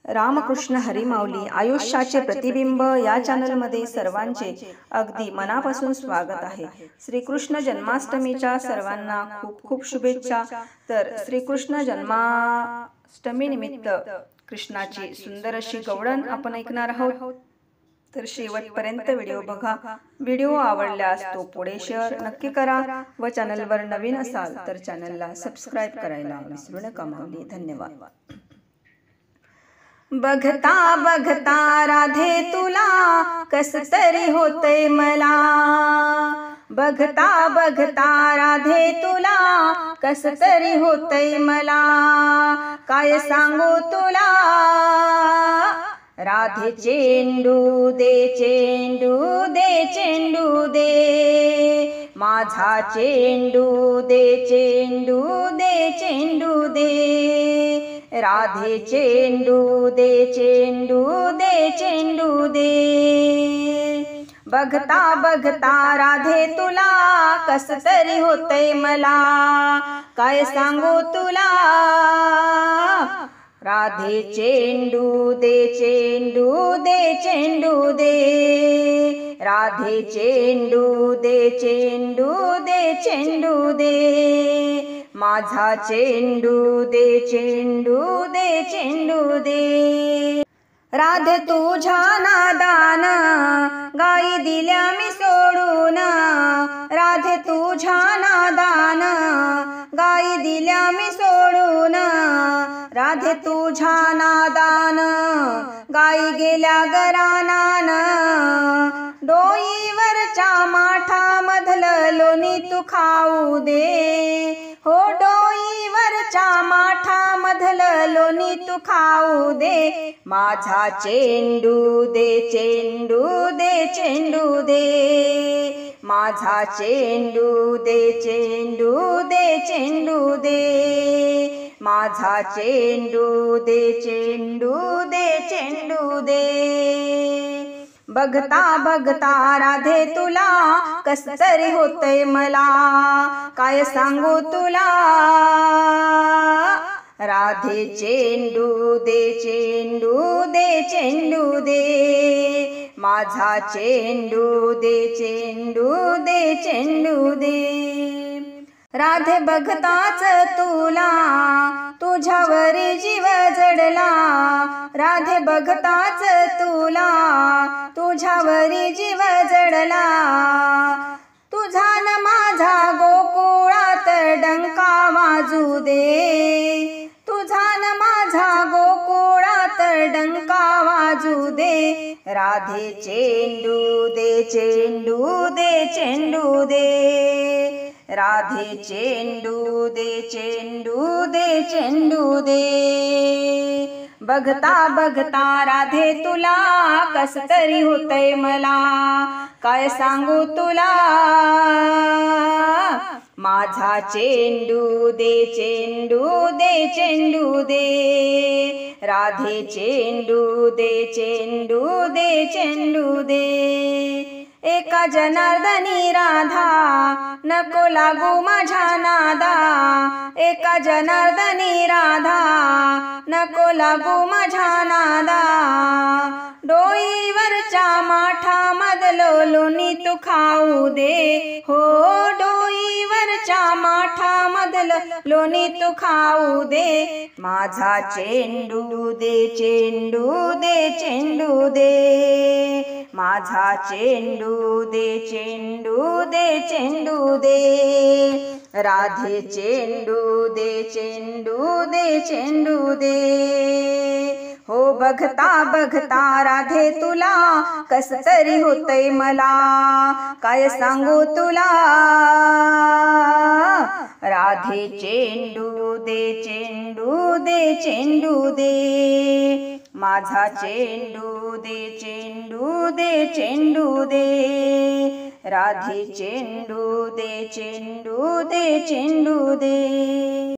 रामकृष्ण हरी माऊली आयुष्याचे प्रतिबिंब या चॅनलमध्ये सर्वांचे अगदी मनापासून स्वागत आहे। श्रीकृष्ण जन्माष्टमीच्या सर्वांना खूप खूप शुभेच्छा। तर श्रीकृष्ण जन्माष्टमी निमित्त कृष्णाची सुंदर अशी गवळण आपण ऐकणार आहोत। तर शेवटपर्यंत व्हिडिओ बघा। व्हिडिओ आवडल्यास तो पुढे शेअर नक्की करा व चॅनलवर नवीन असाल तर चॅनलला सबस्क्राइब करायला विसरू नका। माऊली धन्यवाद। बघता बघता राधे तुला कस तरी होते मला, बघता बघता राधे तुला कस तरी होते मला, काय सांगू तुला राधे चेंडू दे चेंडू दे चेंडू दे, माझा चेंडू दे चेंडू दे चेंडू दे, राधे चेंडू दे चेंडू दे चेंडू दे। बघता बघता राधे तुला कस तरी होते मला, काय सांगू तुला राधे चेंडू दे चेंडू दे चेंडू दे, राधे चेंडू दे चेंडू दे चेंडू दे, माझा चेंडू दे चेंडू दे चेंडू दे। राधे तुझ्या नादान गाई दिल्या मी सोडून, राधे तुझ्या नादान गाई दिल्या मी सोडून, राधे तुझ्या नादान गाई गेल्या गरानान, डोईवरच्या माठा मधलं लोणी तू खाऊ दे, हो डोईवरच्या माठा मधलं लोणी तू खाऊ दे, माझा चेंडू दे चेंडू दे चेंडू दे, माझा चेंडू दे चेंडू दे चेंडू दे, माझा चेंडू दे चेंडू दे चेंडू दे। बघता बघता राधे तुला कस तरी होते मला, काय सांगू तुला राधे चेंडू दे चेंडू दे चेंडू दे, माझा चेंडू दे चेंडू दे चेंडू दे। राधे बघताच तुला तुझ्यावरी जीव जडला, राधे बघताच तुला तुझ्यावरी जीव जडला, तुझा न माझा गोकुळात डंका वाजू दे, तुझा न माझा गोकुळात डंका वाजू दे, राधे चेंडू दे चेंडू दे चेंडू दे, राधे चेंडू दे चेंडू दे चेंडू दे। बघता बघता राधे तुला कस तरी होते मला, काय सांगू तुला माझा चेंडू दे चेंडू दे चेंडू दे, राधे चेंडू दे चेंडू दे चेंडू दे। एका जनार्दनी राधा नको लागू माझ्या नादा, एका जनार्दनी राधा नको लागू माझ्या नादा, डोईवरच्या माठा मधलो लोणी तू खाऊ दे, हो डोईवरच्या माठा मधलं लोणी तू खाऊ दे, माझा चेंडू दे चेंडू दे चेंडू दे, माझा चेंडू दे चेंडू दे चेंडू दे, राधे चेंडू दे चेंडू दे चेंडू दे। हो बघता बघता राधे तुला कस तरी होते मला, काय सांगू तुला राधे चेंडू दे चेंडू दे चेंडू दे, माझा चेंडू दे चेंडू दे चेंडू दे, राधे चेंडू दे चेंडू दे चेंडू दे।